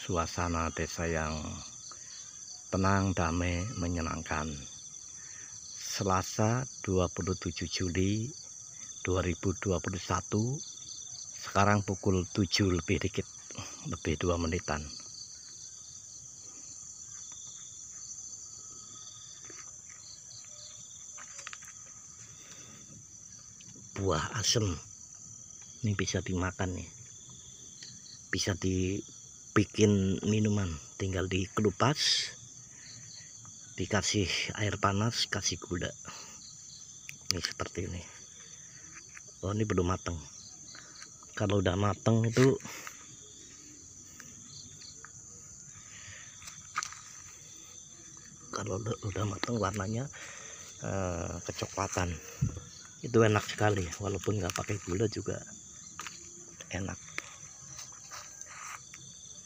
suasana desa yang tenang, damai, menyenangkan. Selasa 27 Juli 2021, sekarang pukul 7 lebih dikit, lebih 2 menitan. Buah asem ini bisa dimakan nih, bisa dibikin minuman, tinggal dikelupas, dikasih air panas, kasih gula. Ini seperti ini. Oh, ini belum matang. Kalau udah matang itu warnanya kecoklatan. Itu enak sekali, walaupun nggak pakai gula juga enak.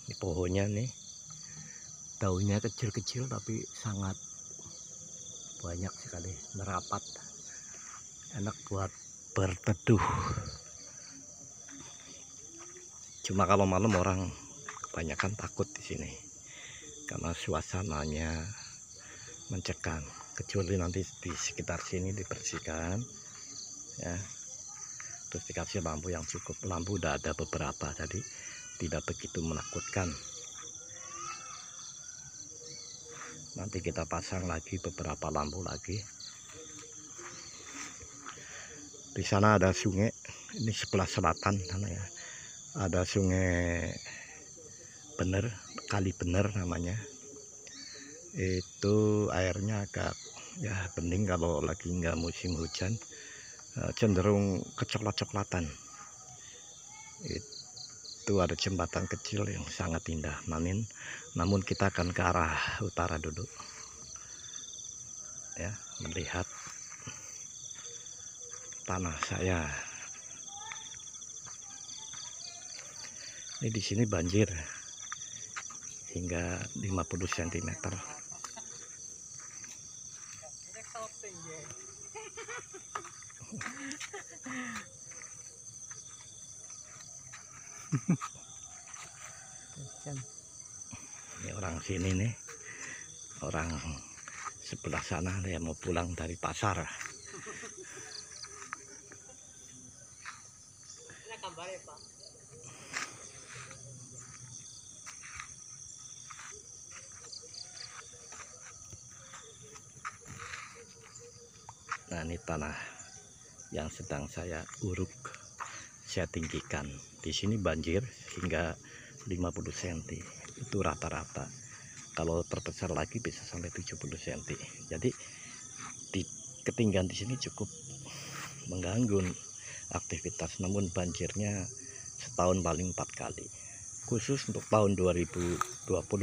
Ini pohonnya nih, daunnya kecil-kecil tapi sangat banyak sekali, merapat, enak buat berteduh. Cuma kalau malam orang kebanyakan takut di sini karena suasananya mencekam. Kecuali nanti di sekitar sini dibersihkan ya, terus dikasih lampu yang cukup. Lampu udah ada beberapa, jadi tidak begitu menakutkan. Nanti kita pasang lagi beberapa lampu lagi. Di sana ada sungai, ini sebelah selatan sana ya. Ada sungai Bener, Kali Bener namanya. Itu airnya agak ya bening kalau lagi nggak musim hujan, cenderung kecoklat-coklatan. Itu ada jembatan kecil yang sangat indah. Namun kita akan ke arah utara dulu ya, melihat tanah saya. Ini di sini banjir hingga 50 cm. Ini orang sini nih, orang sebelah sana dia mau pulang dari pasar. Nah, ini tanah yang sedang saya uruk, saya tinggikan. Di sini banjir hingga 50 cm. Itu rata-rata. Kalau terbesar lagi bisa sampai 70 cm. Jadi ketinggian di sini cukup mengganggu aktivitas. Namun banjirnya setahun paling 4 kali. Khusus untuk tahun 2020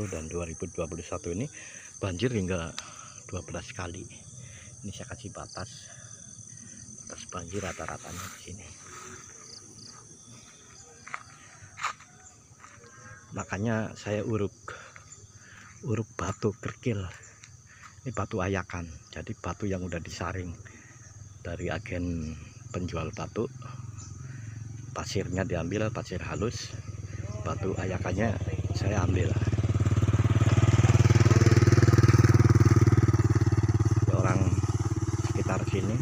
dan 2021 ini banjir hingga 12 kali. Ini saya kasih batas banjir rata-ratanya di sini. Makanya saya uruk batu kerikil. Ini batu ayakan, jadi batu yang udah disaring dari agen penjual batu. Pasirnya diambil, pasir halus, batu ayakannya saya ambil. Orang sekitar sini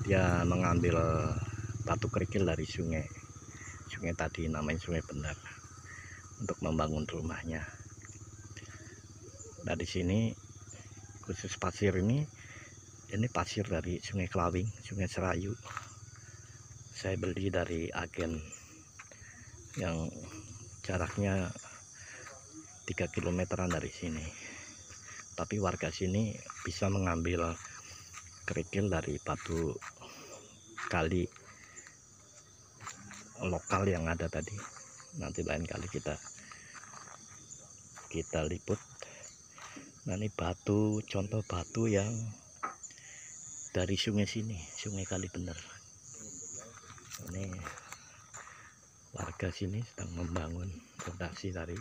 dia mengambil batu kerikil dari sungai tadi, namanya Sungai Bener, untuk membangun rumahnya. Nah, di sini khusus pasir ini pasir dari Sungai Kelawing, Sungai Serayu. Saya beli dari agen yang jaraknya 3 kilometeran dari sini. Tapi warga sini bisa mengambil kerikil dari batu kali lokal yang ada tadi. Nanti lain kali kita liput. Nah, ini contoh batu yang dari sungai sini, Sungai Kali Bener. Ini warga sini sedang membangun fondasi dari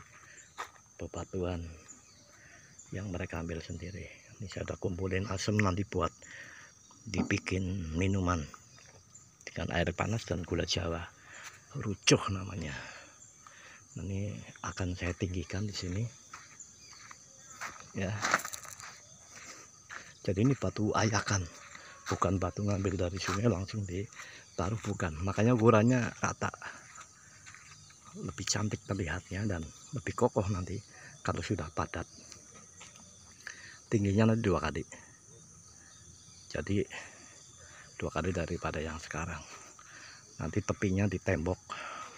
bebatuan yang mereka ambil sendiri. Ini saya udah kumpulin asam, nanti buat dibikin minuman dengan air panas dan gula Jawa, rucuh namanya. Ini akar akan saya tinggikan di sini ya. Jadi ini batu ayakan, bukan batu ngambil dari sungai langsung ditaruh, bukan. Makanya ukurannya rata, lebih cantik terlihatnya dan lebih kokoh nanti kalau sudah padat. Tingginya nanti 2 kali, jadi 2 kali daripada yang sekarang. Nanti tepinya ditembok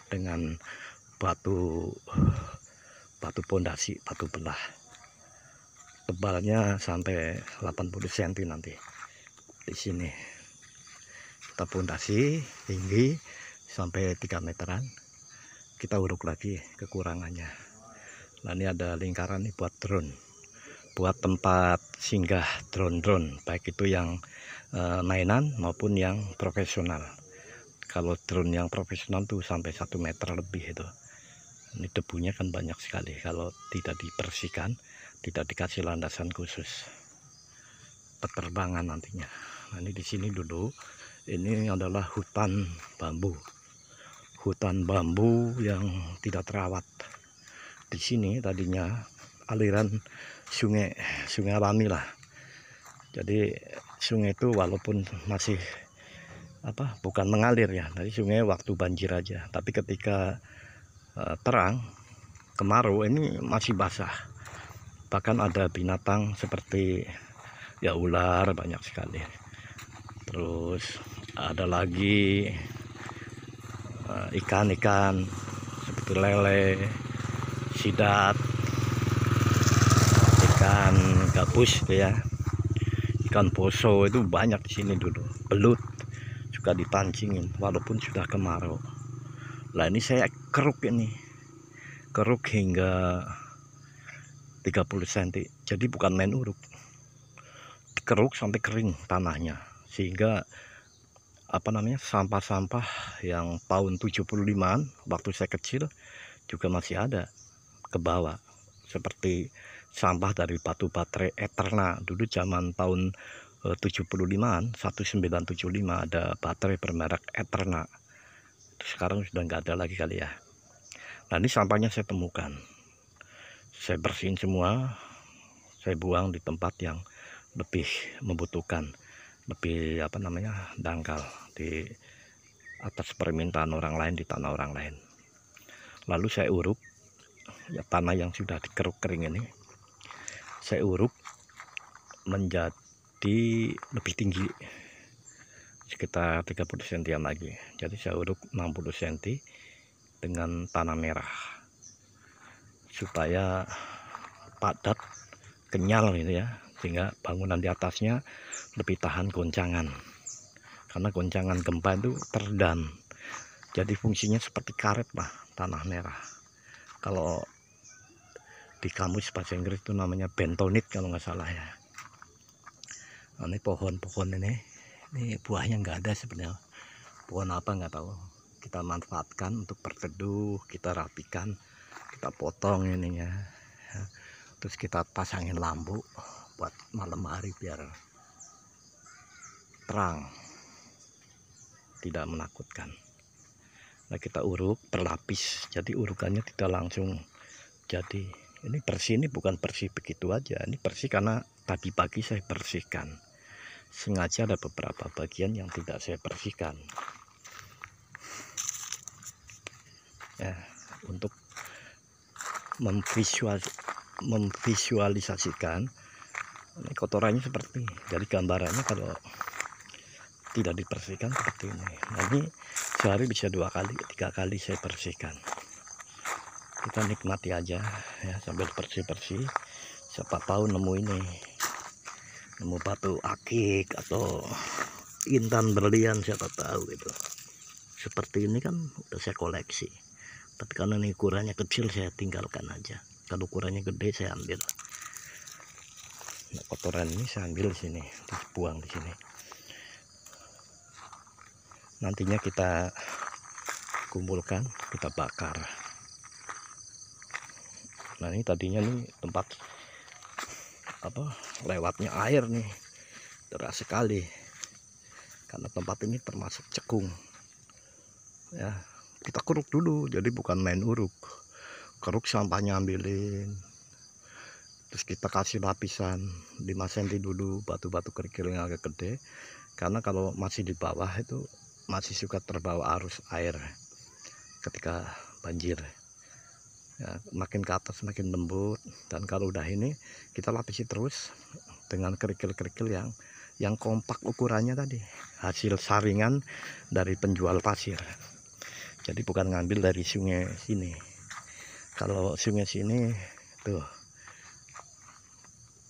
dengan batu pondasi, batu belah. Tebalnya sampai 80 cm nanti. Di sini kita pondasi tinggi sampai 3 meteran. Kita uruk lagi kekurangannya. Nah, ini ada lingkaran nih buat drone, buat tempat singgah drone, baik itu yang mainan maupun yang profesional. Kalau drone yang profesional tuh sampai 1 meter lebih itu. Ini debunya kan banyak sekali kalau tidak dibersihkan, tidak dikasih landasan khusus penerbangan nantinya. Nah, ini di sini dulu, ini adalah hutan bambu yang tidak terawat. Di sini tadinya aliran sungai alami lah. Jadi sungai itu walaupun masih bukan mengalir ya, dari sungai waktu banjir aja, tapi ketika terang kemarau ini masih basah. Bahkan ada binatang seperti ya ular banyak sekali. Terus ada lagi ikan-ikan seperti lele, sidat, ikan gabus gitu ya, ikan poso itu banyak di sini dulu. Belut juga dipancingin walaupun sudah kemarau. Lah ini saya keruk hingga 30 cm. Jadi bukan main uruk, dikeruk sampai kering tanahnya, sehingga sampah-sampah yang tahun 75-an waktu saya kecil juga masih ada ke bawah, seperti sampah dari batu baterai Eterna. Dulu zaman tahun 75-an, 1975 ada baterai bermerek Eterna. Sekarang sudah nggak ada lagi kali ya. Nah, ini sampahnya saya temukan, saya bersihin semua, saya buang di tempat yang lebih membutuhkan, lebih dangkal, di atas permintaan orang lain, di tanah orang lain. Lalu saya uruk ya, tanah yang sudah dikeruk kering ini saya uruk menjadi lebih tinggi, sekitar 30 cm lagi. Jadi saya uruk 60 cm dengan tanah merah supaya padat, kenyal gitu ya, sehingga bangunan di atasnya lebih tahan goncangan, karena goncangan gempa itu teredam. Jadi fungsinya seperti karet lah, tanah merah. Kalau di kamus bahasa Inggris itu namanya bentonit kalau nggak salah ya. Nah, ini pohon-pohon ini buahnya nggak ada sebenarnya. Pohon apa nggak tahu. Kita manfaatkan untuk berteduh, kita rapikan, kita potong ininya, terus kita pasangin lampu buat malam hari biar terang, tidak menakutkan. Nah, kita uruk berlapis, jadi urukannya tidak langsung jadi. Ini bersih, ini bukan bersih begitu aja, ini bersih karena tadi pagi saya bersihkan. Sengaja ada beberapa bagian yang tidak saya bersihkan ya, untuk memvisualisasikan ini kotorannya seperti dari gambarannya. Kalau tidak dibersihkan seperti ini. Nah, ini sehari bisa 2 kali 3 kali saya bersihkan. Kita nikmati aja ya sambil bersih-bersih. Siapa tahu nemu batu akik atau intan berlian, siapa tahu gitu. Seperti ini kan udah saya koleksi, tapi karena ini ukurannya kecil saya tinggalkan aja. Kalau ukurannya gede saya ambil. Nah, kotoran ini saya ambil di sini, dibuang di sini. Nantinya kita kumpulkan, kita bakar. Nah, ini tadinya nih tempat lewatnya air nih, deras sekali, karena tempat ini termasuk cekung ya. Kita kuruk dulu, jadi bukan main uruk, keruk sampahnya ambilin, terus kita kasih lapisan 5 cm dulu batu-batu kerikil yang agak gede, karena kalau masih di bawah itu masih suka terbawa arus air ketika banjir ya, makin ke atas makin lembut. Dan kalau udah ini kita lapisi terus dengan kerikil-kerikil yang kompak ukurannya tadi, hasil saringan dari penjual pasir. Jadi bukan ngambil dari sungai sini. Kalau sungai sini tuh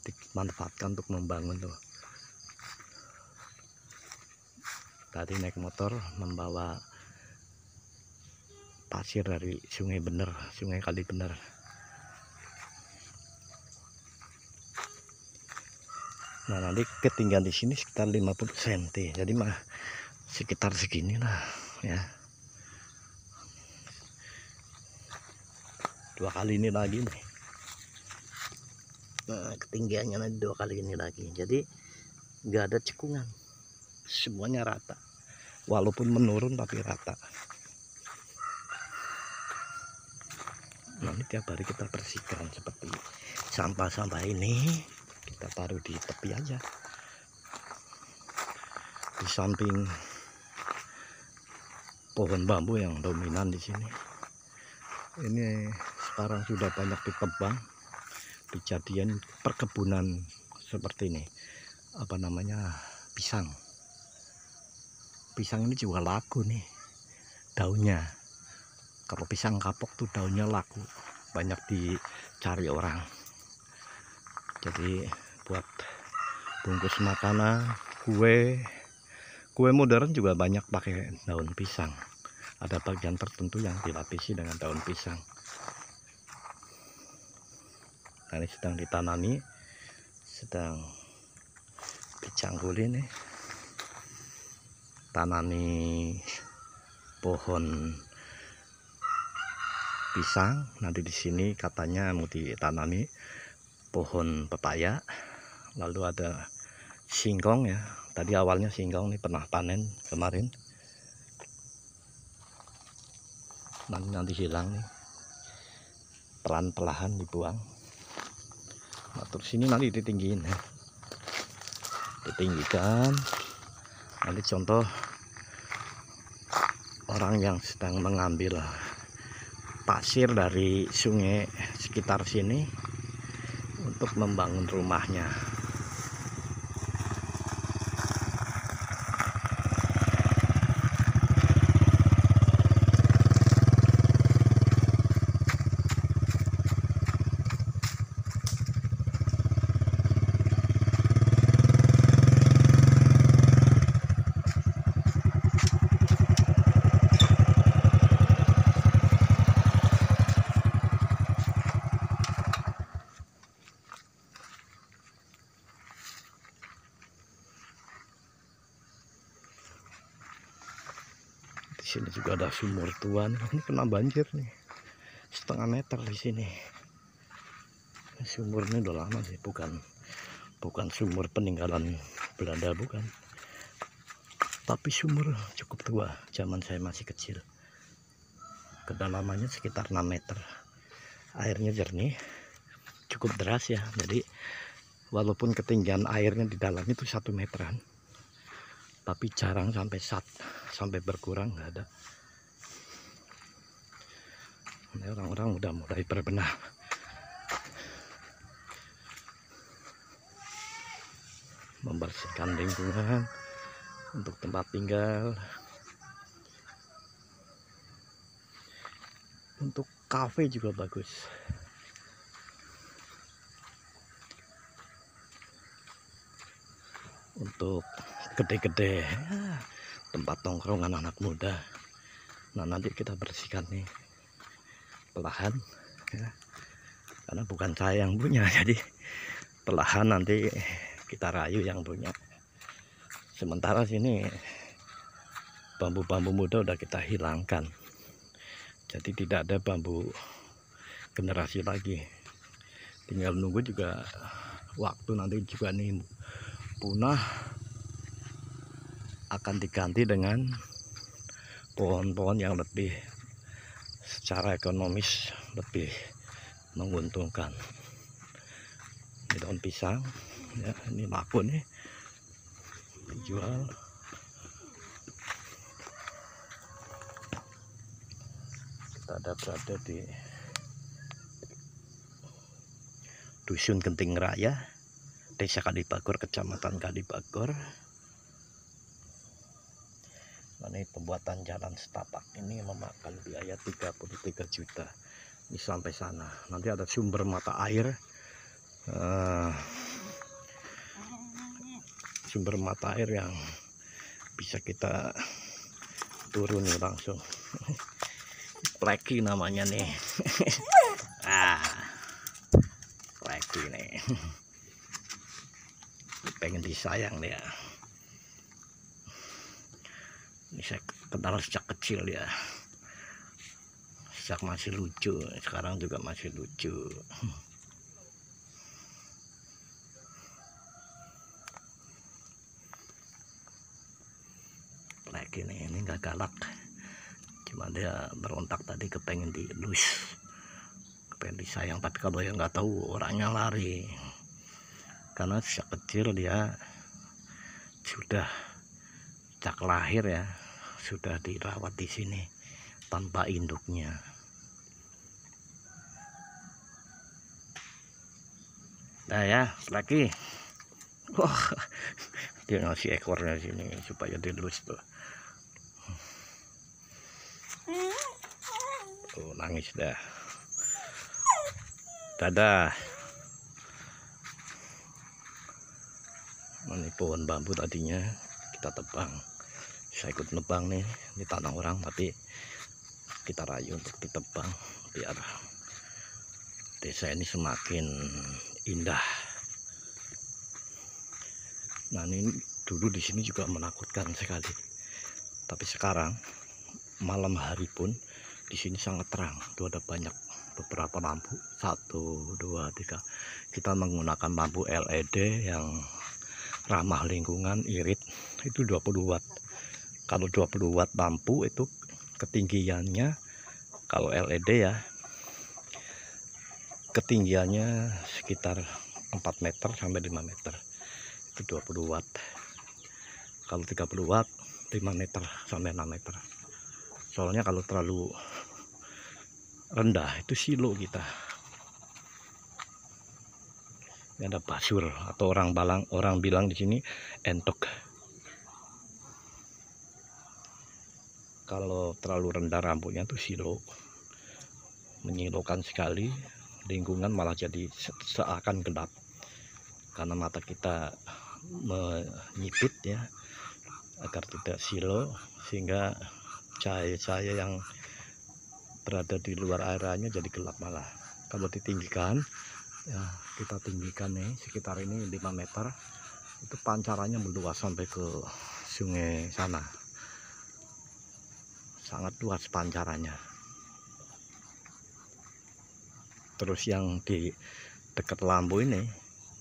dimanfaatkan untuk membangun tuh. Tadi naik motor membawa pasir dari sungai Bener, sungai Kali Bener. Nah, nanti ketinggian di sini sekitar 50 cm. Jadi mah sekitar segini lah ya. 2 kali ini lagi nih. Nah, ketinggiannya nanti 2 kali ini lagi. Jadi nggak ada cekungan, semuanya rata. Walaupun menurun tapi rata. Nanti tiap hari kita bersihkan seperti sampah-sampah ini kita taruh di tepi aja, di samping pohon bambu yang dominan di sini. Ini sekarang sudah banyak ditebang, dijadikan perkebunan seperti ini. Apa namanya, pisang. Pisang ini juga laku nih daunnya. Kalau pisang kapok tuh daunnya laku, banyak dicari orang. Jadi buat bungkus makanan, kue modern juga banyak pakai daun pisang. Ada bagian tertentu yang dilapisi dengan daun pisang. Nah, ini sedang ditanami, sedang dicangguli nih, tanami pohon pisang. Nanti di sini katanya mau ditanami pohon pepaya, lalu ada singkong ya. Tadi awalnya singkong nih pernah panen kemarin, nanti hilang nih, pelan-pelan dibuang. Nah, terus ini nanti ditinggiin ya, ditinggikan. Nanti contoh orang yang sedang mengambil pasir dari sungai sekitar sini untuk membangun rumahnya. Di sini juga ada sumur tua nih. Ini kena banjir nih, 1,5 meter di sini. Sumur ini udah lama sih, bukan sumur peninggalan Belanda, bukan. Tapi sumur cukup tua, zaman saya masih kecil. Kedalamannya sekitar 6 meter. Airnya jernih, cukup deras ya. Jadi walaupun ketinggian airnya di dalam itu 1 meteran, tapi jarang sampai berkurang, nggak ada. Ini orang-orang udah mulai berbenah. Membersihkan lingkungan untuk tempat tinggal, untuk kafe juga bagus. Untuk gede-gede tempat tongkrongan anak muda. Nah, nanti kita bersihkan nih perlahan ya, karena bukan saya yang punya, jadi perlahan nanti kita rayu yang punya. Sementara sini bambu-bambu muda udah kita hilangkan, jadi tidak ada bambu generasi lagi. Tinggal nunggu juga waktu nanti juga nih punah, akan diganti dengan pohon-pohon yang lebih secara ekonomis lebih menguntungkan. Ini daun pisang ya, ini laku nih dijual. Kita berada di Dusun Genting Raya, Desa Kadipagor, Kecamatan Kadipagor. Ini pembuatan jalan setapak ini memakan biaya 33 juta. Ini sampai sana. Nanti ada sumber mata air. Sumber mata air yang bisa kita turuni langsung. Pleki namanya nih. Pleki nih. Pengen disayang dia. Ini saya kenal sejak kecil ya, sejak masih lucu, sekarang juga masih lucu. Plek ini nggak galak, cuma dia berontak tadi kepengen dielus, kepengen disayang. Tapi kalau yang nggak tahu orangnya lari, karena sejak kecil dia sudah sejak lahir ya sudah dirawat di sini tanpa induknya. Nah ya, lagi. Wah, dia ngasih ekornya sini supaya dilus tuh. Tuh nangis dah. Dadah. Ini pohon bambu tadinya kita tebang. Saya ikut nebang nih, ini tanah orang tapi kita rayu untuk ditebang biar desa ini semakin indah. Nah ini dulu di sini juga menakutkan sekali, tapi sekarang malam hari pun di sini sangat terang. Tuh ada banyak beberapa lampu, 1, 2, 3. Kita menggunakan lampu LED yang ramah lingkungan, irit, itu 20 watt. Kalau 20 watt lampu itu ketinggiannya, kalau LED ya ketinggiannya sekitar 4 meter sampai 5 meter, itu 20 watt. Kalau 30 watt 5 meter sampai 6 meter. Soalnya kalau terlalu rendah itu silo kita. Ini ada basur atau orang bilang di sini entok. Kalau terlalu rendah rambutnya tuh silo, menyilokan sekali, lingkungan malah jadi seakan gelap karena mata kita menyipit ya, agar tidak silo, sehingga cahaya-cahaya yang berada di luar areanya jadi gelap malah. Kalau ditinggikan ya, kita tinggikan nih sekitar ini 5 meter, itu pancarannya meluas sampai ke sungai sana, sangat luas pancarannya. Terus yang di dekat lampu ini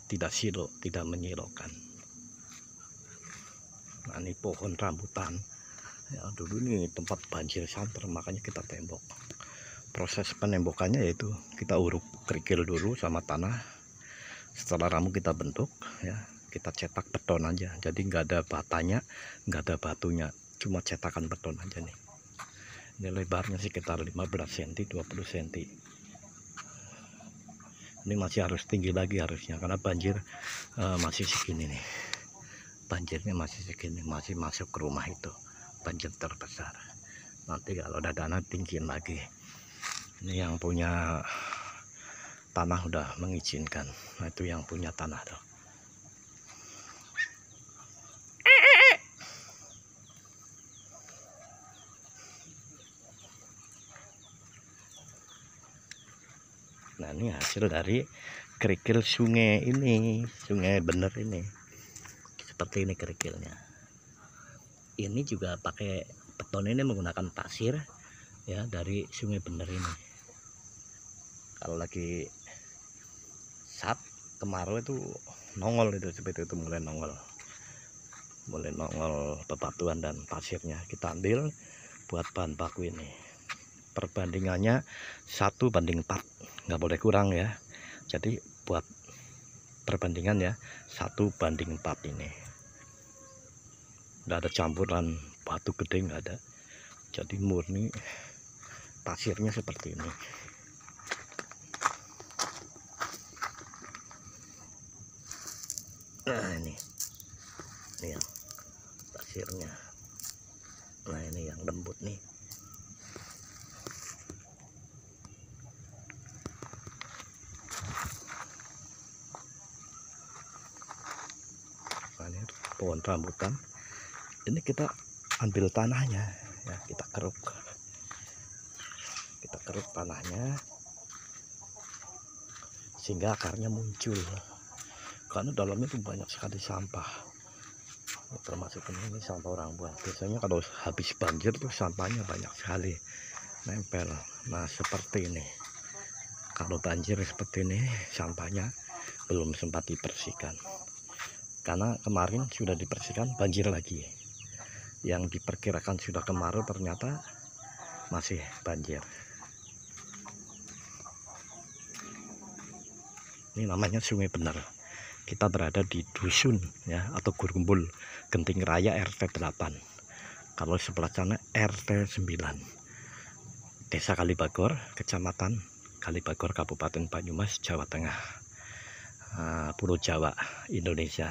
tidak silo, tidak menyilaukan. Nah ini pohon rambutan ya, dulu ini tempat banjir santer, makanya kita tembok. Proses penembokannya yaitu kita uruk kerikil dulu sama tanah. Setelah ramu kita bentuk ya, kita cetak beton aja, jadi nggak ada batanya, nggak ada batunya, cuma cetakan beton aja nih. Ini lebarnya sekitar 15 cm, 20 cm. Ini masih harus tinggi lagi harusnya, karena banjir masih segini nih. Banjirnya masih segini, masih masuk ke rumah itu, banjir terbesar. Nanti kalau ada dana tinggiin lagi. Ini yang punya tanah udah mengizinkan. Nah itu yang punya tanah tuh. Nah ini hasil dari kerikil sungai ini, sungai bener ini. Seperti ini kerikilnya. Ini juga pakai beton ini, menggunakan pasir ya dari sungai bener ini. Kalau lagi saat kemarau itu nongol itu, seperti itu mulai nongol bebatuan dan pasirnya kita ambil buat bahan baku ini. perbandingannya 1:4, nggak boleh kurang ya. Jadi buat perbandingan ya 1:4 ini, nggak ada campuran batu gede, nggak ada. Jadi murni pasirnya seperti ini. Nah ini yang pasirnya. Nah ini yang lembut nih. Nah, ini pohon rambutan. Ini kita ambil tanahnya ya, kita keruk tanahnya sehingga akarnya muncul, karena dalamnya itu banyak sekali sampah, termasuk ini sampah orang buang. Biasanya kalau habis banjir tuh sampahnya banyak sekali nempel. Nah seperti ini, kalau banjir seperti ini sampahnya belum sempat dibersihkan, karena kemarin sudah dibersihkan banjir lagi. Yang diperkirakan sudah kemarau ternyata masih banjir. Ini namanya Sungai Bener. Kita berada di dusun ya, atau Gurumbul Genting Raya RT 8. Kalau sebelah sana RT 9. Desa Kalibagor, Kecamatan Kalibagor, Kabupaten Banyumas, Jawa Tengah. Pulau Jawa, Indonesia.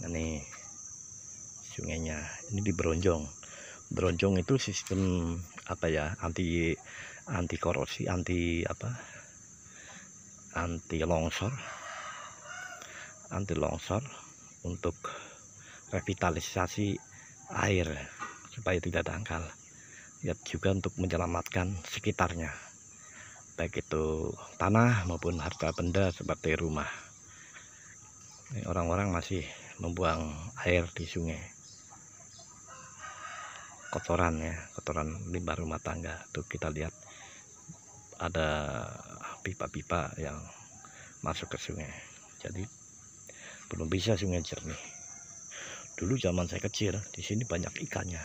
Ini sungainya. Ini di Bronjong. Bronjong itu sistem apa ya, anti korosi, anti longsor untuk revitalisasi air supaya tidak dangkal ya, juga untuk menyelamatkan sekitarnya, baik itu tanah maupun harta benda seperti rumah. Ini orang-orang masih membuang air di sungai, kotoran ya, kotoran limbah rumah tangga. Tuh kita lihat ada pipa-pipa yang masuk ke sungai. Jadi belum bisa sungai jernih. Dulu zaman saya kecil di sini banyak ikannya.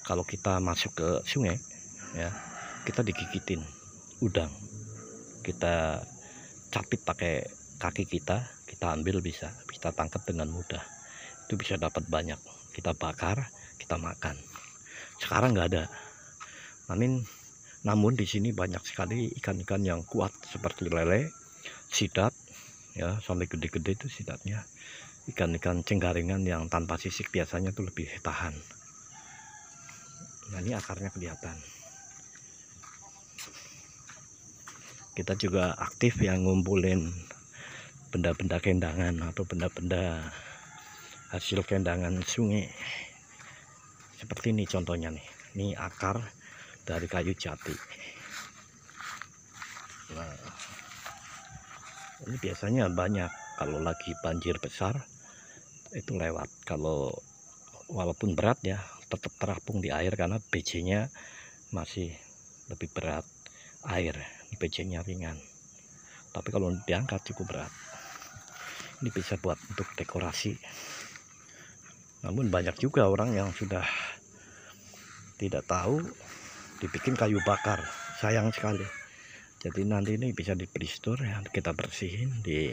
Kalau kita masuk ke sungai ya, kita digigitin udang, kita capit pakai kaki kita ambil, bisa kita tangkap dengan mudah. Itu bisa dapat banyak, kita bakar, kita makan. Sekarang nggak ada. Namun di sini banyak sekali ikan-ikan yang kuat seperti lele, sidat ya, sampai gede-gede itu sidatnya. Ikan-ikan cenggaringan yang tanpa sisik biasanya tuh lebih tahan. Nah ini akarnya kelihatan. Kita juga aktif yang ngumpulin benda-benda kendangan atau benda-benda hasil kendangan sungai. Seperti ini contohnya nih. Ini akar dari kayu jati. Nah, ini biasanya banyak kalau lagi banjir besar itu lewat. Kalau walaupun berat ya, tetap terapung di air karena BJ-nya masih lebih berat air. Ini BJ-nya ringan, tapi kalau diangkat cukup berat. Ini bisa buat untuk dekorasi. Namun banyak juga orang yang sudah tidak tahu, dibikin kayu bakar, sayang sekali. Jadi nanti ini bisa diplistur ya, kita bersihin di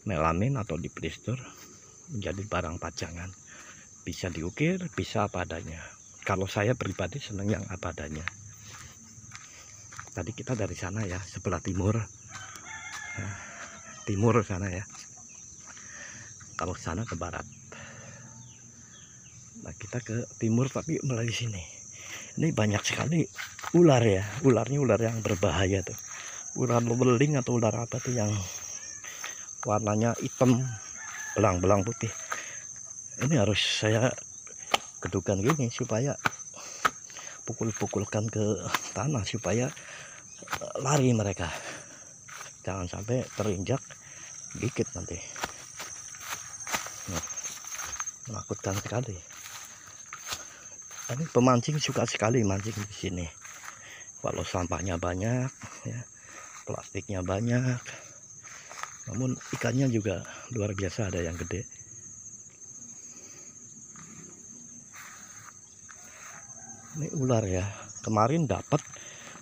melamin atau di plistur menjadi barang pajangan. Bisa diukir, bisa apa adanya. Kalau saya pribadi senang yang apa adanya. Tadi kita dari sana ya, sebelah timur. Nah, timur sana ya. Kalau sana ke barat. Nah, kita ke timur tapi melalui sini. Ini banyak sekali ular ya. Ularnya ular yang berbahaya tuh. Ular beling atau ular apa tuh yang warnanya hitam, belang-belang putih. Ini harus saya gedukan gini supaya pukul-pukulkan ke tanah supaya lari mereka. Jangan sampai terinjak, gigit nanti. Nah, menakutkan sekali. Ini pemancing suka sekali mancing di sini. Kalau sampahnya banyak, ya, plastiknya banyak. Namun ikannya juga luar biasa, ada yang gede. Ini ular ya. Kemarin dapat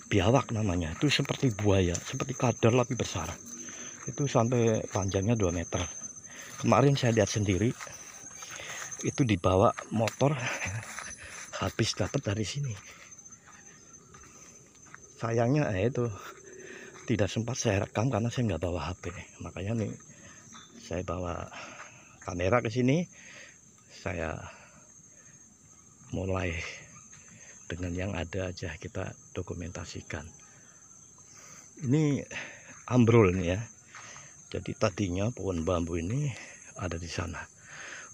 biawak namanya. Itu seperti buaya, seperti kadal tapi besar. Itu sampai panjangnya 2 meter. Kemarin saya lihat sendiri. Itu dibawa motor. Habis dapat dari sini. Sayangnya itu tidak sempat saya rekam karena saya nggak bawa HP. Makanya nih saya bawa kamera ke sini. Saya mulai dengan yang ada aja kita dokumentasikan. Ini ambrol nih ya. Jadi tadinya pohon bambu ini ada di sana.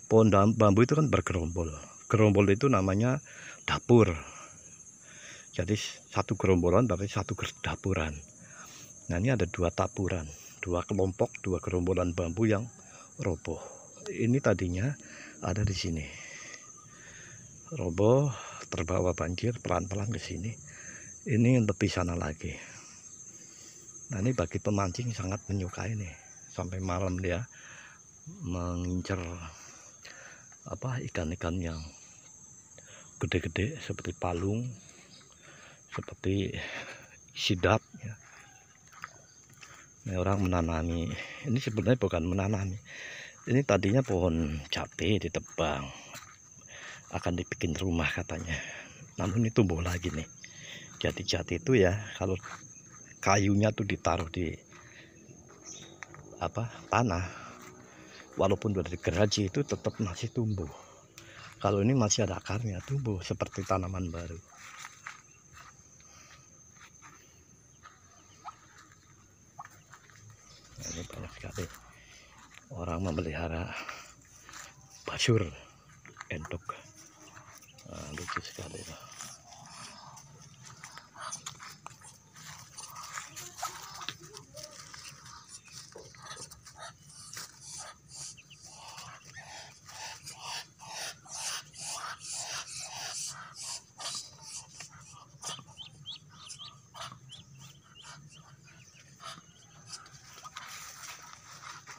Pohon bambu itu kan bergerombol. Gerombol itu namanya dapur. Jadi satu gerombolan dari satu dapuran. Nah ini ada 2 tapuran, 2 kelompok, 2 gerombolan bambu yang roboh. Ini tadinya ada di sini. Roboh, terbawa banjir pelan-pelan ke sini. Ini lebih sana lagi. Nah ini bagi pemancing sangat menyukai nih. Sampai malam dia mengincar ikan-ikan yang gede-gede seperti palung, seperti sidap ya. Ini orang menanami. Ini sebenarnya bukan menanami. Ini tadinya pohon jati ditebang, akan dibikin rumah katanya. Namun ini tumbuh lagi nih. Jati-jati itu ya, kalau kayunya tuh ditaruh di tanah, walaupun udah digeraji itu tetap masih tumbuh. Kalau ini masih ada akarnya, tumbuh seperti tanaman baru. Nah, ini banyak sekali orang memelihara basur entok. Nah, lucu sekali.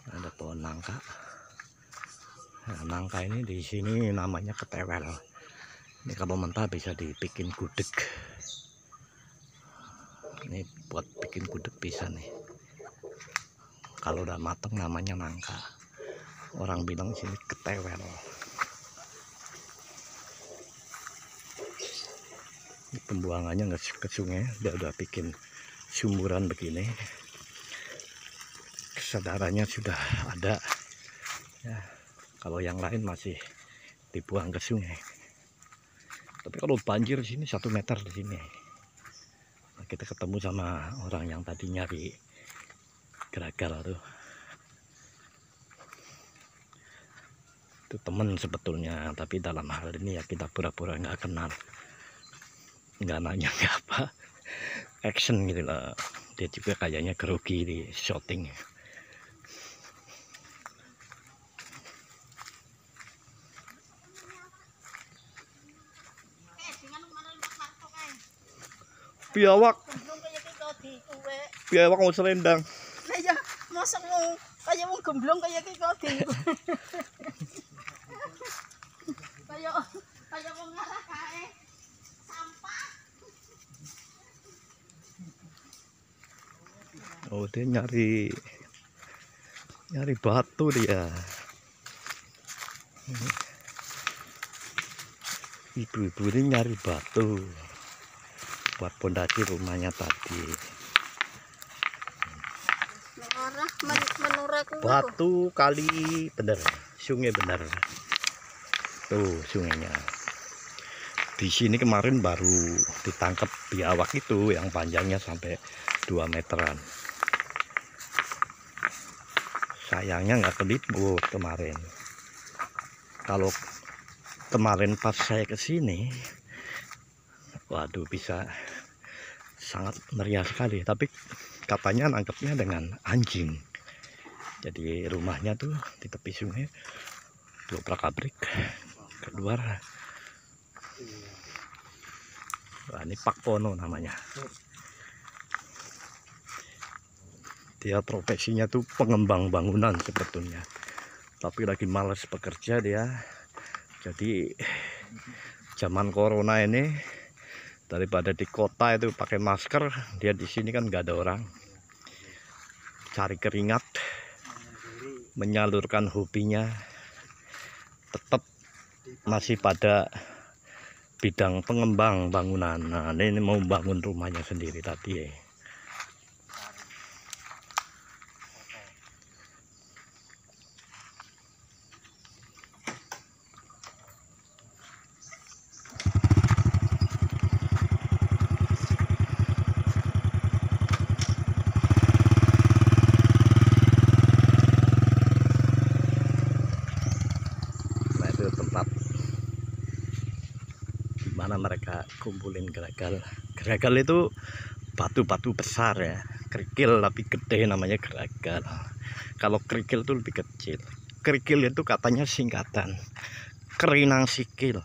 Ada pohon nangka. Nah, nangka ini di sini namanya ketewel. Ini kalau mentah bisa dibikin gudeg. Ini buat bikin gudeg bisa nih. Kalau udah mateng namanya nangka. Orang bilang sini ketewel. Ini pembuangannya nggak ke sungai, dia udah bikin sumuran begini. Kesadarannya sudah ada ya. Kalau yang lain masih dibuang ke sungai. Tapi kalau banjir sini 1 meter di sini. Nah, kita ketemu sama orang yang tadi nyari geragal tuh. Itu temen sebetulnya, tapi dalam hal ini ya kita pura-pura nggak kenal, nggak nanya nggak apa, action gitu lah. Dia juga kayaknya grogi di shooting. Biawak mau selendang. Kaya mosok wong kaya wong gemblong kaya iki kok di. Kaya wong ngarah kae sampah. Oh, dia nyari batu dia. Ibu-ibu ini nyari batu buat pondasi rumahnya tadi. Batu kali bener, sungai bener. Tuh sungainya. Di sini kemarin baru ditangkap biawak itu yang panjangnya sampai 2 meteran. Sayangnya nggak keliput kemarin. Kalau kemarin pas saya kesini, waduh bisa sangat meriah sekali. Tapi katanya nangkepnya dengan anjing. Jadi rumahnya tuh di tepi sungai, dobrak-abrik keluar. Wah, ini Pak Pono namanya. Dia profesinya tuh pengembang bangunan sebetulnya, tapi lagi malas bekerja dia. Jadi zaman corona ini Daripada di kota itu pakai masker, dia di sini kan nggak ada orang, cari keringat, menyalurkan hobinya, tetap masih pada bidang pengembang bangunan. Nah, ini mau bangun rumahnya sendiri tadi ya. Nah, itu tempat mana mereka kumpulin geragal. Geragal itu batu-batu besar ya, kerikil tapi gede, namanya geragal. Kalau kerikil itu lebih kecil. Kerikil itu katanya singkatan kerinang sikil,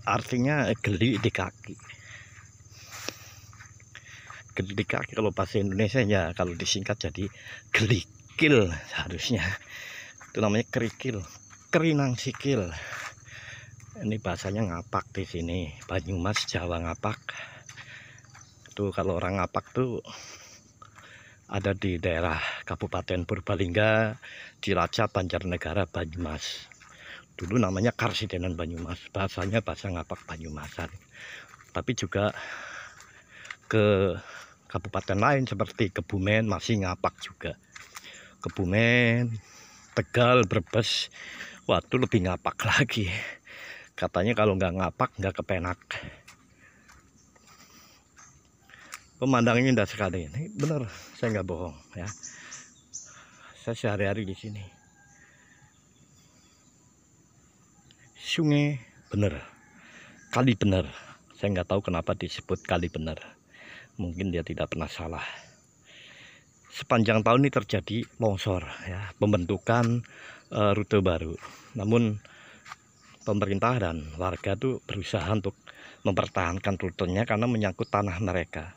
artinya geli di kaki. Geli di kaki kalau bahasa Indonesia ya, kalau disingkat jadi gelikil harusnya. Itu namanya kerikil, kerinang sikil. Ini bahasanya ngapak di sini, Banyumas, Jawa ngapak. Tuh kalau orang ngapak tuh ada di daerah Kabupaten Purbalingga, Cilacap, Banjarnegara, Banyumas. Dulu namanya Karsidenan Banyumas, bahasanya bahasa ngapak Banyumasan. Tapi juga ke kabupaten lain seperti Kebumen masih ngapak juga. Kebumen, Tegal, Brebes, wah itu lebih ngapak lagi. Katanya kalau nggak ngapak nggak kepenak. Pemandangannya indah sekali. Ini bener, saya nggak bohong ya. Saya sehari-hari di sini. Sungai bener, kali bener. Saya nggak tahu kenapa disebut kali bener. Mungkin dia tidak pernah salah. Sepanjang tahun ini terjadi longsor ya, pembentukan rute baru. Namun pemerintah dan warga tuh berusaha untuk mempertahankan rutenya karena menyangkut tanah mereka,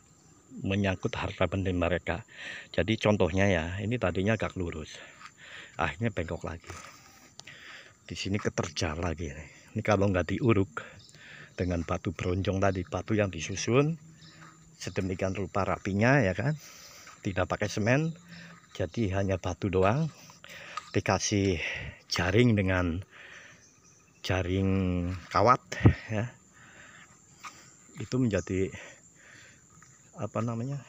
menyangkut harta benda mereka. Jadi contohnya ya, ini tadinya agak lurus, akhirnya bengkok lagi. Di sini keterjal lagi. Ini kalau nggak diuruk dengan batu bronjong tadi, batu yang disusun sedemikian rupa rapinya ya kan, tidak pakai semen, jadi hanya batu doang, dikasih jaring dengan jaring kawat ya, itu menjadi apa namanya,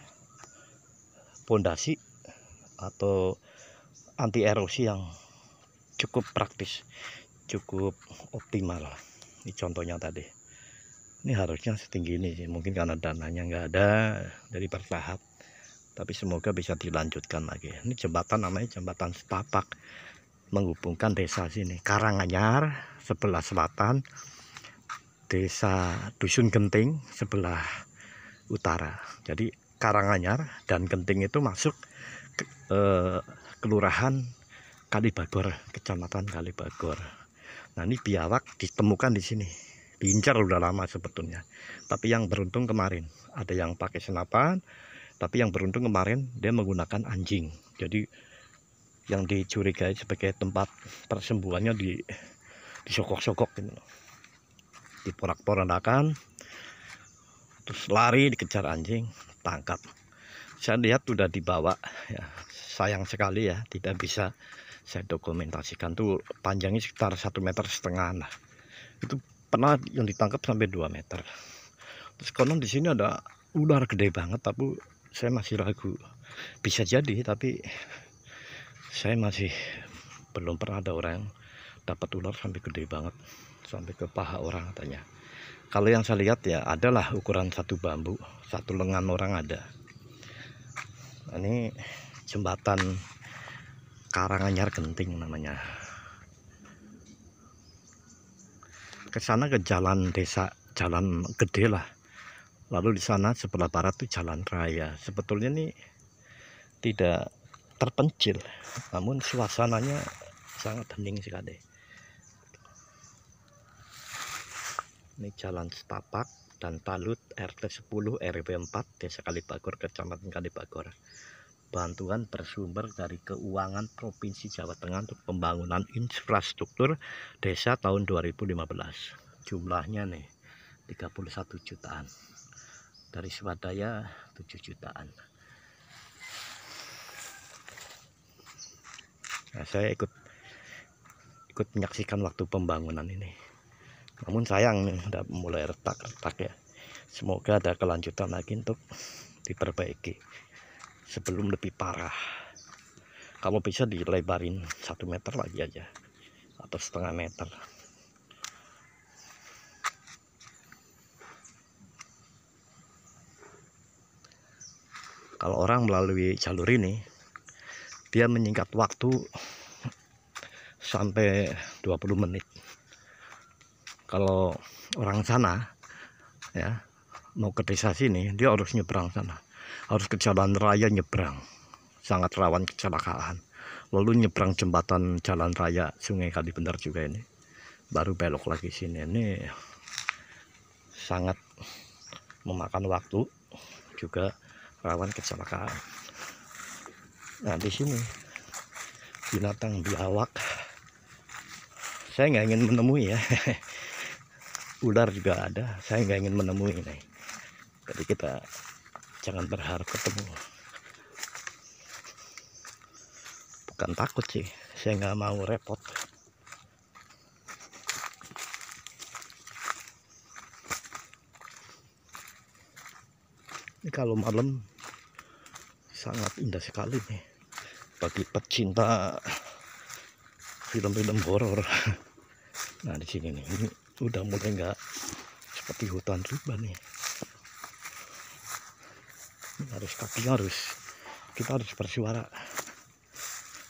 pondasi atau anti erosi yang cukup praktis, cukup optimal. Ini contohnya tadi, ini harusnya setinggi ini sih, mungkin karena dananya nggak ada dari bertahap, tapi semoga bisa dilanjutkan lagi. Ini jembatan namanya jembatan setapak, menghubungkan desa sini, Karanganyar sebelah selatan, desa Dusun Genting sebelah utara. Jadi Karanganyar dan Genting itu masuk ke, kelurahan Kalibagor, kecamatan Kalibagor. Nah ini biawak ditemukan di sini, diincar udah lama sebetulnya, tapi yang beruntung kemarin ada yang pakai senapan, tapi yang beruntung kemarin dia menggunakan anjing. Jadi yang dicurigai sebagai tempat persembuhannya disokok-sokok gitu, diporak-porandakan, terus lari dikejar anjing, tangkap. Saya lihat sudah dibawa ya, sayang sekali ya tidak bisa saya dokumentasikan. Tuh panjangnya sekitar 1,5 meter lah. Itu pernah yang ditangkap sampai 2 meter. Terus konon di sini ada ular gede banget, tapi saya masih ragu. Bisa jadi, tapi saya masih belum pernah ada orang yang dapat ular sampai gede banget, sampai ke paha orang katanya. Kalau yang saya lihat ya adalah ukuran satu bambu, satu lengan orang ada. Ini jembatan Karanganyar Genting namanya. Ke sana ke jalan desa, jalan gede lah. Lalu di sana sebelah barat tuh jalan raya. Sebetulnya ini tidak terpencil, namun suasananya sangat hening sekali. Ini jalan setapak dan talut RT 10 RW 4 Desa Kalibagor, Kecamatan Kalibagor. Bantuan bersumber dari Keuangan Provinsi Jawa Tengah untuk pembangunan infrastruktur desa tahun 2015. Jumlahnya nih 31 jutaan. dari swadaya 7 jutaan. Nah, saya ikut menyaksikan waktu pembangunan ini. Namun sayang nih, udah mulai retak-retak ya. Semoga ada kelanjutan lagi untuk diperbaiki sebelum lebih parah. Kalau bisa dilebarin 1 meter lagi aja atau setengah meter. Kalau orang melalui jalur ini, dia menyingkat waktu sampai 20 menit. Kalau orang sana ya mau ke desa sini, dia harus nyebrang sana, harus ke jalan raya nyebrang, sangat rawan kecelakaan. Lalu nyebrang jembatan jalan raya Sungai Kalibener juga ini, baru belok lagi sini. Ini sangat memakan waktu, juga rawan kecelakaan. Nah, di sini binatang biawak saya nggak ingin menemui ya. Ular juga ada, saya nggak ingin menemui ini. Jadi kita jangan berharap ketemu. Bukan takut sih, saya nggak mau repot. Ini kalau malam sangat indah sekali nih bagi pecinta film-film horor. Nah, di sini nih, ini udah mulai nggak seperti hutan rimba nih. Kita harus bersuara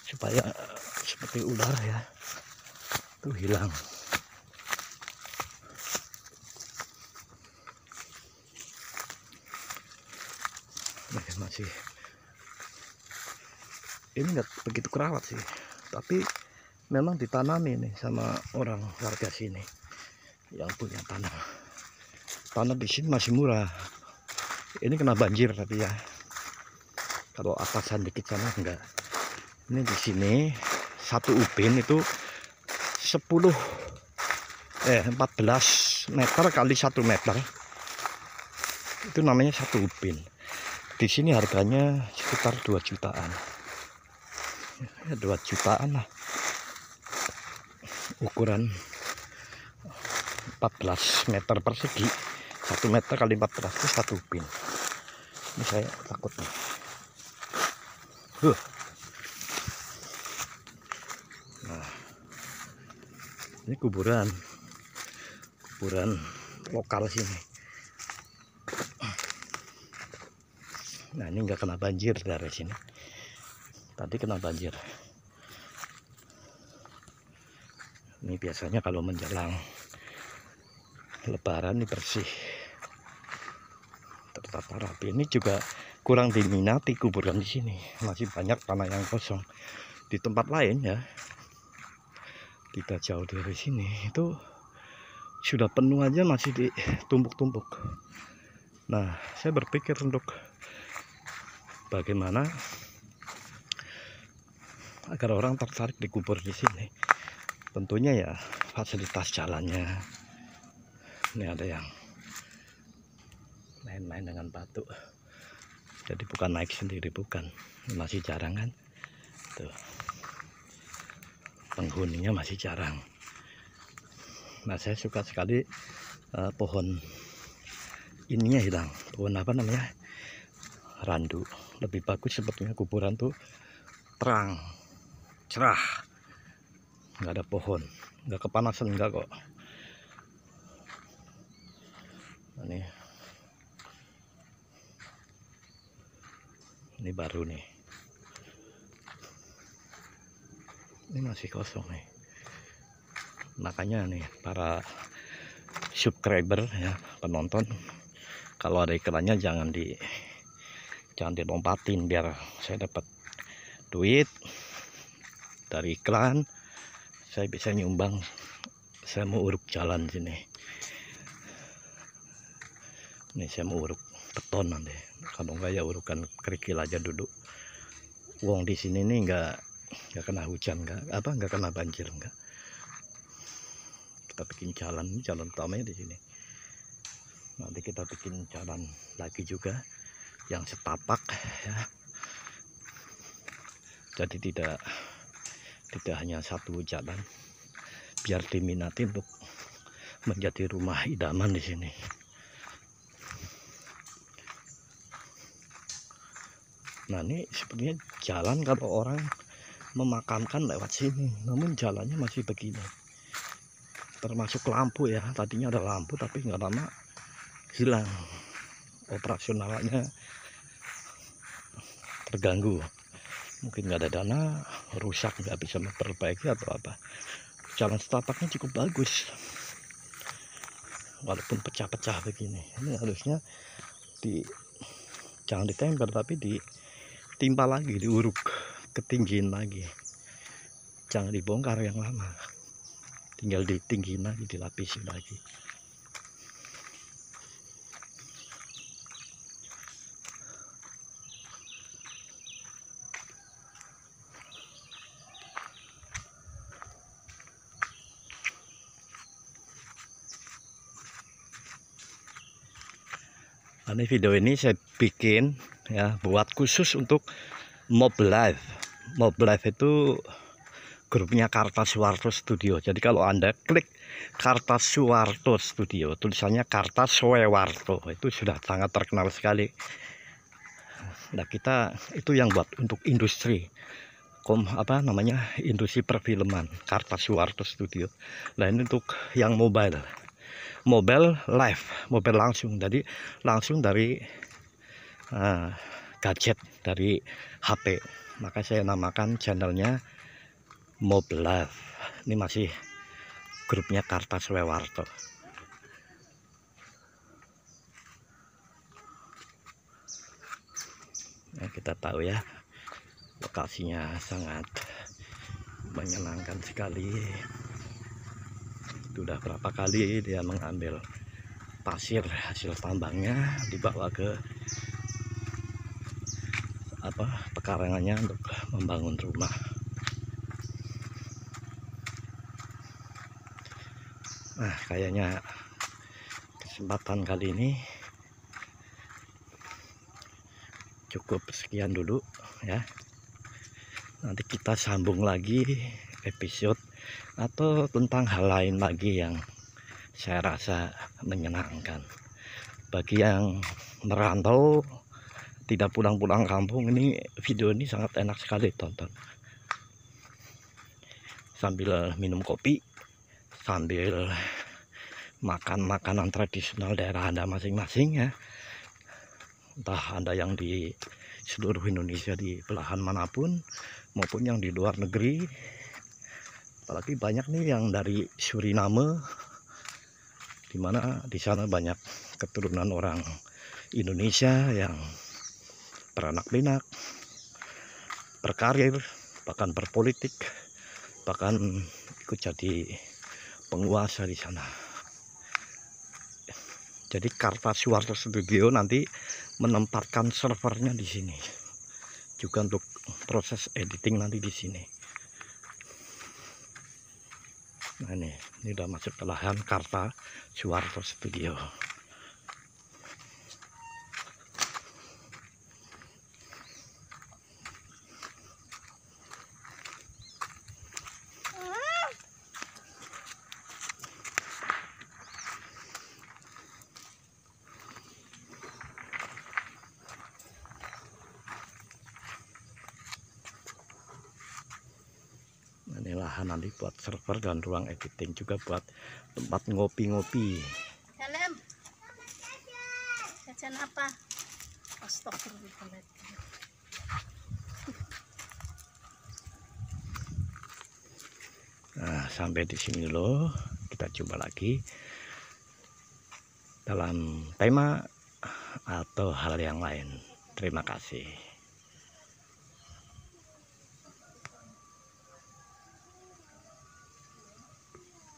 supaya seperti ular ya itu hilang. Nah, masih ini nggak begitu kerawat sih, tapi memang ditanami nih sama orang warga sini yang punya tanah. Tanah di sini masih murah. Ini kena banjir tapi ya, kalau atasan dikit sana enggak. Ini di sini satu ubin itu 14 meter kali 1 meter, itu namanya satu ubin. Di sini harganya sekitar 2 jutaan ya, 2 jutaan lah. Ukuran 14 meter persegi, 1 meter kali 14 itu satu ubin. Ini saya takut nih. Nah, ini kuburan lokal sini. Nah, ini nggak kena banjir dari sini. Tadi kena banjir. Ini biasanya kalau menjelang Lebaran ini bersih, tertata rapi. Ini juga kurang diminati kuburan di sini. Masih banyak tanah yang kosong. Di tempat lain ya, kita jauh dari sini itu sudah penuh aja, masih ditumpuk-tumpuk. Nah, saya berpikir untuk bagaimana agar orang tertarik dikubur di sini. Tentunya ya fasilitas jalannya. Ini ada yang main-main dengan batu. Jadi bukan naik sendiri, bukan. Masih jarang kan. Tuh. Penghuninya masih jarang. Nah, saya suka sekali pohon ininya hilang. Pohon apa namanya? Randu. Lebih bagus sebetulnya kuburan tuh terang, cerah, nggak ada pohon, nggak kepanasan, nggak kok. Ini baru nih, ini masih kosong nih. Makanya nih para subscriber ya, penonton, kalau ada iklannya jangan dilompatin biar saya dapat duit dari iklan. Saya bisa nyumbang. Saya mau uruk jalan sini. Ini saya mau uruk beton nanti. Kalau enggak ya urukan kerikil aja duduk. Wong di sini nih nggak kena hujan, nggak kena banjir, nggak. Kita bikin jalan utamanya di sini. Nanti kita bikin jalan lagi juga yang setapak ya. Jadi tidak hanya satu jalan, biar diminati untuk menjadi rumah idaman di sini. Nah, ini sepertinya jalan kalau orang memakamkan lewat sini, namun jalannya masih begini. Termasuk lampu ya, tadinya ada lampu tapi nggak lama hilang, operasionalnya terganggu. Mungkin nggak ada dana, rusak, nggak bisa memperbaiki atau apa. Jalan setapaknya cukup bagus, walaupun pecah-pecah begini. Ini harusnya jangan ditempel tapi ditimpa lagi, diuruk, ketinggiin lagi. Jangan dibongkar yang lama, tinggal ditinggiin lagi, dilapisi lagi. Ini video ini saya bikin ya buat khusus untuk Mob Live. Mob Live itu grupnya Kartasuwarto Studio. Jadi kalau Anda klik Kartasuwarto Studio, tulisannya Kartasuwarto, itu sudah sangat terkenal sekali. Nah, kita itu yang buat untuk industri industri perfilman, Kartasuwarto Studio. Nah, ini untuk yang mobile live, mobile langsung. Jadi langsung dari gadget, dari HP. Maka saya namakan channelnya Mob Live. Ini masih grupnya Kartasuwarto. Nah, kita tahu ya, lokasinya sangat menyenangkan sekali. Sudah berapa kali dia mengambil pasir hasil tambangnya, dibawa ke pekarangannya untuk membangun rumah. Nah, kayaknya kesempatan kali ini cukup sekian dulu ya. Nanti kita sambung lagi episode atau tentang hal lain lagi yang saya rasa menyenangkan. Bagi yang merantau tidak pulang-pulang kampung, ini video ini sangat enak sekali tonton. Sambil minum kopi, sambil makan makanan tradisional daerah Anda masing-masing ya. Entah Anda yang di seluruh Indonesia di belahan manapun maupun yang di luar negeri. Apalagi banyak nih yang dari Suriname, dimana di sana banyak keturunan orang Indonesia yang beranak pinak, berkarir, bahkan berpolitik, bahkan ikut jadi penguasa di sana. Jadi Kartasuwarto Studio nanti menempatkan servernya di sini, juga untuk proses editing nanti di sini. Nah, ini udah masuk ke lahan Kartasuwarto Studio. Ini lahan nanti buat server dan ruang editing, juga buat tempat ngopi-ngopi. Salam. Jajan apa? Astagfirullah. Nah, sampai di sini loh. Kita coba lagi dalam tema atau hal yang lain. Terima kasih.